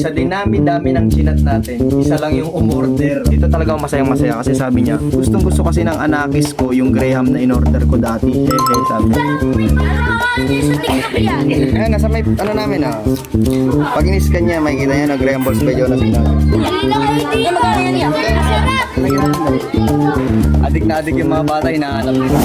Sa dinami-dami ng chinat natin, isa lang yung umorder. Ito talagang masayang-masaya kasi sabi niya, gustong-gusto kasi ng anakis ko yung Graham na in-order ko dati. Hehe, sabi niya. Ayan, nasa may ano namin ah. Pag in-scan niya, makikita niya na Graham Balls by Jonas Ignacio. Adik na adik yung mga bata, hinahanap nila.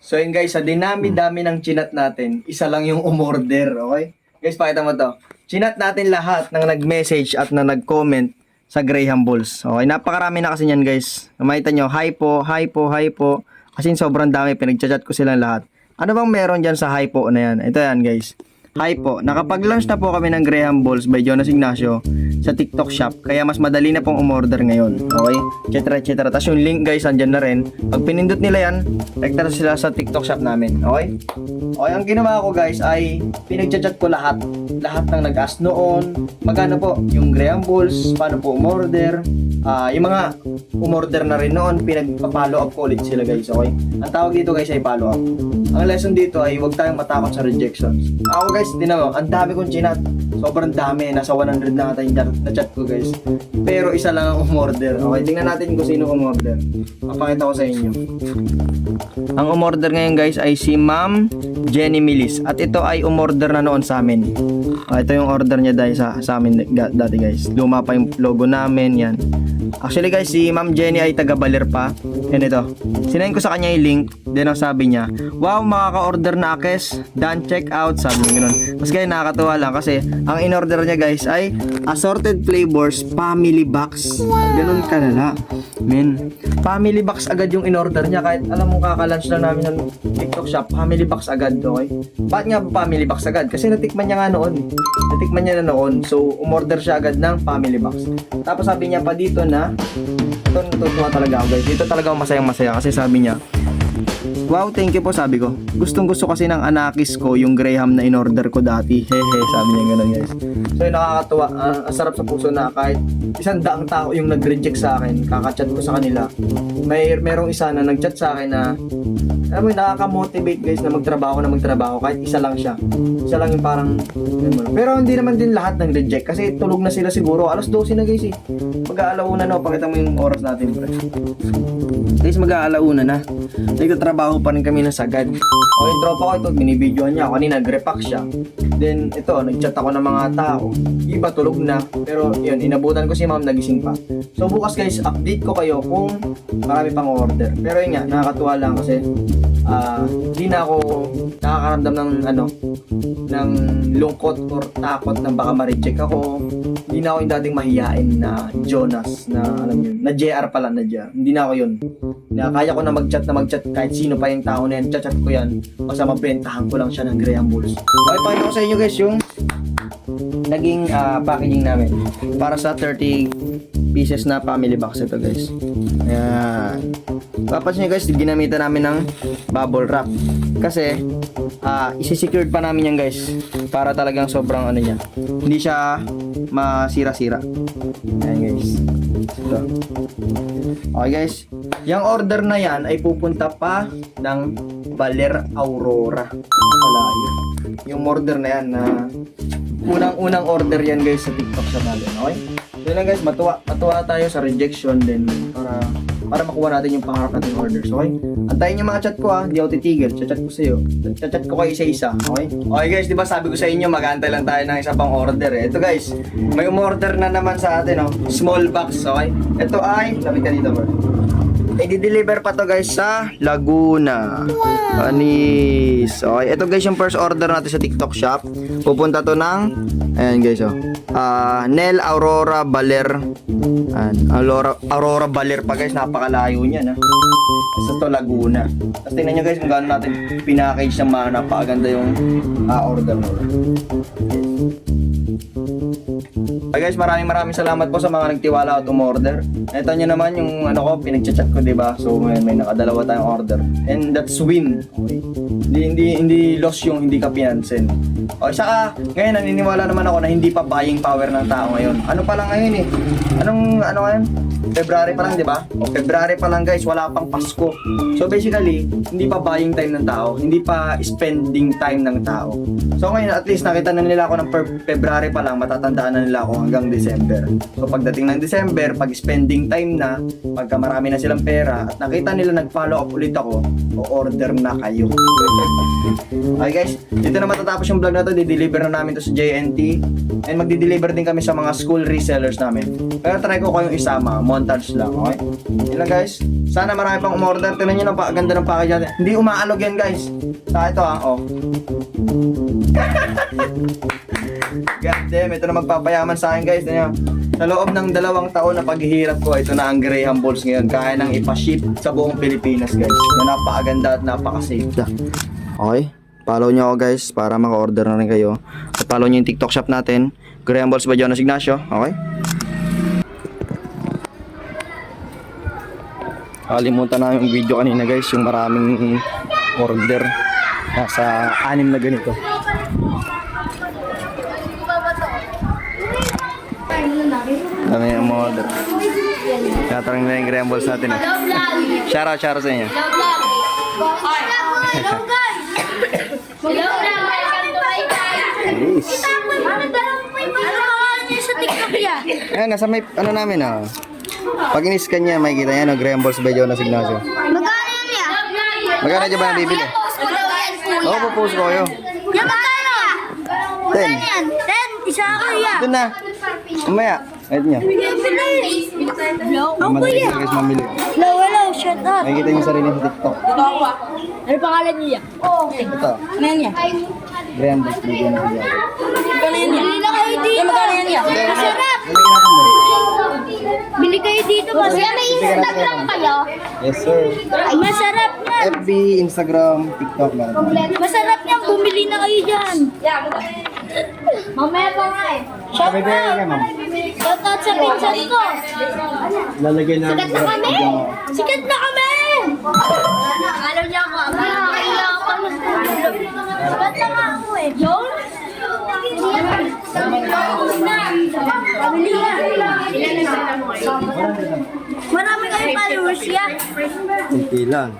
So yun guys, sa dinami-dami ng chinat natin, isa lang yung umorder, okay? Guys, pakita mo to. Chinat natin lahat ng nag-message at na nag-comment sa Graham Balls. Okay, napakarami na kasi niyan guys. Makita nyo, hi po, hi po, hi po. Kasi sobrang dami, pinag-chat ko silang lahat. Ano bang meron dyan sa hi po na yan? Ito yan guys. Hi po, nakapag-launch na po kami ng Graham Balls by Jonas Ignacio sa TikTok shop. Kaya mas madali na pong umorder ngayon. Okay? Etc. etc. Tapos yung link guys, andyan na rin. Pag pinindot nila yan, rekta na sila sa TikTok shop namin. Okay? Okay, ang ginawa ko guys ay pinag-chat ko lahat. Lahat ng nag-ask noon. Magkano po yung Graham Balls, paano po umorder. Yung mga umorder na rin noon, pinag-follow up ko ulit sila guys. Okay? Ang tawag dito guys ay follow up. Ang lesson dito ay huwag tayong matakot sa rejections. Ako guys, tinan mo, ang dami kong chinat. Sobrang dami, nasa 100 na ata yung na-chat ko guys. Pero isa lang ang umorder. Okay, tingnan natin kung sino umorder. Papakita ko sa inyo. Ang umorder ngayon guys ay si Ma'am Jenny Milis. At ito ay umorder na noon sa amin. Ito yung order niya dahil sa amin dati guys. Luma pa yung logo namin, yan. Actually guys, si Ma'am Jenny ay taga Baler pa. Yan ito. Sinayin ko sa kanya yung link. Then ang sabi niya, wow, makaka-order na akes. Done, check out. Sabi niya ganun. Mas guys, nakakatuwa lang kasi ang in-order niya guys ay assorted flavors family box. Ganun kalala. Men, family box agad yung in-order niya. Kahit alam mo kaka-lunch lang namin ng TikTok shop, family box agad, okay? Bakit nga family box agad? Kasi natikman niya nga noon. Natikman niya na noon. So, umorder siya agad ng family box. Tapos sabi niya pa dito na ito natutuwa talaga ako guys. Dito talaga ako masayang-masaya kasi sabi niya, wow, thank you po, sabi ko. Gustong-gusto kasi ng anakis ko yung Graham na in-order ko dati. Hehe, sabi niya gano'n guys. So yun, nakakatuwa. Ang sarap sa puso na kahit 100 tao yung nag-reject sa akin, kakachat ko sa kanila. Merong isa na nag-chat sa akin na alam mo, nakaka-motivate guys na magtrabaho kahit isa lang siya. Isa lang yung parang pero hindi naman din lahat ng reject kasi tulog na sila siguro. Alas 12 na guys eh. Mag-aalauna na. Pakita mo yung oras natin pre. Guys, mag-aalauna na. Nagtatrabaho pa rin kami na sagad. O yung tropa ko ito, binibidyoan niya. Kanina nag-repack siya. Then ito, nag-chat ako ng mga tao. Iba tulog na. Pero yun, inabutan ko si ma'am, nagising pa. So bukas guys, update ko kayo kung marami pang order. Pero yun nga, nakakatuwa lang kasi hindi na ako nakakaramdam ng lungkot or takot na baka ma-reject ako. Hindi na ako yung dating mahiyain na Jonas na alam niyo, na JR pala na JR. Hindi na ako yun. Na kaya ko na mag-chat kahit sino pa yung tao na yan, chat ko yan. Basta mabentahan ko lang siya ng Graham Balls. Okay, pakita ko sa inyo guys yung naging packaging namin para sa 30 pieces na family box ito guys. Ayan. Papansin nyo guys, ginamitan namin ng bubble wrap kasi isi-secured pa namin yan guys para talagang sobrang ano niya, hindi siya masira-sira. Ayan guys. Ito. Okay guys, yung order na yan ay pupunta pa ng Baler Aurora. Malayo. Yung order na yan na unang order yan guys sa TikTok sa Baler. Okay? Yun lang guys, matuwa tayo sa rejection din para makuha natin yung pangarap nating orders, okay? Antayin yung mga chat ko hindi ako titigil, chat ko sa iyo. Chat ko kayo isa-isa, okay? Okay guys, di ba sabi ko sa inyo, mag-aantay lang tayo ng isa pang order eh. Ito guys, may umorder na naman sa atin, small box, okay? Ito ay, lapit ka dito bro. I-deliver pa to guys sa Laguna. Anis. Okay, ito guys yung first order natin sa TikTok shop. Pupunta to ng ayan guys Nel Aurora Baler. Aurora Baler pa guys, napakalayo niyan sa to Laguna. Tapos tingnan nyo guys kung gaano natin pinackage ng mga napakaganda yung order mo. Okay guys, maraming salamat po sa mga nagtiwala at umorder. Ito nyo naman yung pinag-chat ko, diba? So ngayon may nakadalawa tayong order. And that's win. Okay? Hindi loss yung hindi ka pinansin. Okay, saka ngayon naniniwala naman ako na hindi pa buying power ng tao ngayon. Ano pa lang ngayon eh? Ano ngayon? February pa lang, di ba? O February pa lang guys, wala pang Pasko. So basically, hindi pa buying time ng tao, hindi pa spending time ng tao. So ngayon, at least nakita na nila ako ng February pa lang, matatandaan na nila ako hanggang December. So pagdating ng December, pag spending time na, pagka marami na silang pera, at nakita nila nag-follow up ulit ako, o-order na kayo. Okay guys, dito na matatapos yung vlog na to, di-deliver na namin to sa JNT, and magdi-deliver din kami sa mga school resellers namin. Pero try ko kayong isama, montage lang, okay? Yun lang guys, sana marami pang umorder. Tignan nyo ang ganda ng package natin. Hindi umaalog yan guys. Sa ito oh. God damn, ito na magpapayaman sa akin guys. Tignan nyo. Sa loob ng 2 taon na paghihirap ko, ito na ang Graham Balls ngayon. Kaya nang ipaship sa buong Pilipinas guys. Na napakaganda at napaka-safe. Okay, follow nyo ako guys para maka-order na rin kayo. At follow nyo yung TikTok shop natin, Graham Balls by Jonas Ignacio. Okay? Kalimutan na yung video kanina guys, yung maraming order. Nasa 6 na ganito. Dami yung order. Tinatarang na yung Graham Balls natin. Shoutout sa inyo. Hello guys! Hello guys! Ano pangalan niya sa TikTok niya? Ayan, nasa may ano namin ah. Pag in-scan niya, makikita niya no, Graham Balls by Jonas Ignacio. Magkano yan niya? Magkano dyan ba nabibili? Post ko daw yan, kuya. Oo, pupost ko kayo. Yan, magkano? 10. Magkano yan? 10, isa ako yan. Doon na. Mamaya. Ayun niya. Hello? Madali na guys mamili. Hello, shut up. Makikita niyo sarili sa TikTok. Ano pangalan niya? Ito. Ano yan niya? Graham Balls by Jonas Ignacio. Magkano yan niya? Bili na kayo dito. Magkano yan niya? Masarap. Lalagyan natin dali. Bili kayo dito. Kuya, may Instagram kayo? Yes sir. Ay, masarap yan. FB, Instagram, TikTok na. Masarap yan. Bumili na kayo dyan. Mamaya pa nga eh. Shout Sabi ko out. yan ma'am. Shout out sa pinsan ko. Lalagyan namin. Sikat na kami! Sikat na kami! Alam niya ako, kailangan ko mas sikat na nga ako eh. Yun? Marami kayong followers yan. Okay lang.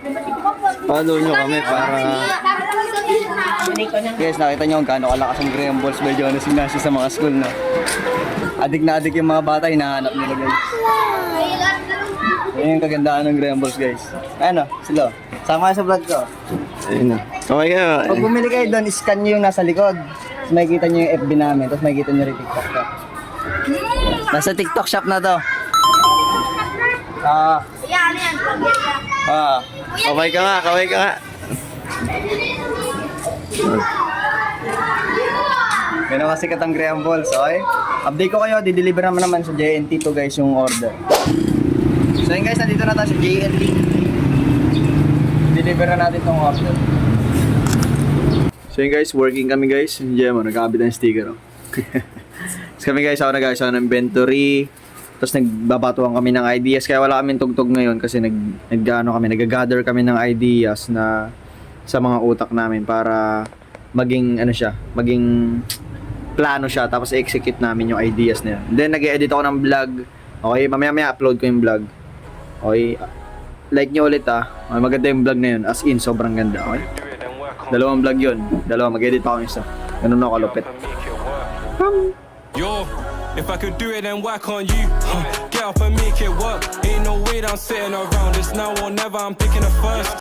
Follow nyo kami para... Guys, nakita nyo kung gaano kalakas ang Graham Balls by Jonas Ignacio sa mga school na. Adik na adik yung mga bata, hinahanap nila guys. Yan yung kagandahan ng Graham Balls guys. Ano, sila. Sama kayo sa vlog ko. Ayun na. Okay kayo. Pag bumili kayo doon, scan nyo yung nasa likod. Tapos makikita nyo yung FB namin. Tapos makikita nyo rin TikTok shop. Nasa TikTok shop na to. Yan, yan. Kaway ka nga, kaway ka nga. Ganun kasi katang Graham Balls, okay? Update ko kayo, di-deliver naman sa JNT to guys yung order. So yun guys, nandito na tayo sa JNT. Deliver na natin tong order. So yun guys, working kami guys. Yung Gemma, nagkakabit ng sticker. Oh. So kami guys, ako ng inventory. Tapos nagbabatuan kami ng ideas. Kaya wala kaming tugtog ngayon kasi nag-gather kami ng ideas na sa mga utak namin para maging ano siya, maging plano siya, tapos i-execute namin yung ideas na yun. Then nag-edit ako ng vlog. Okay, mamaya upload ko yung vlog. Okay, like nyo ulit okay, maganda yung vlog na yun, as in sobrang ganda. Okay, 2 vlog yun, mag-edit pa ako isa. Ganun ako kalupit. Yo, if I could do it, then why can't you? Get up and make it work. Ain't no way that I'm sitting around. It's now or never, I'm picking a first.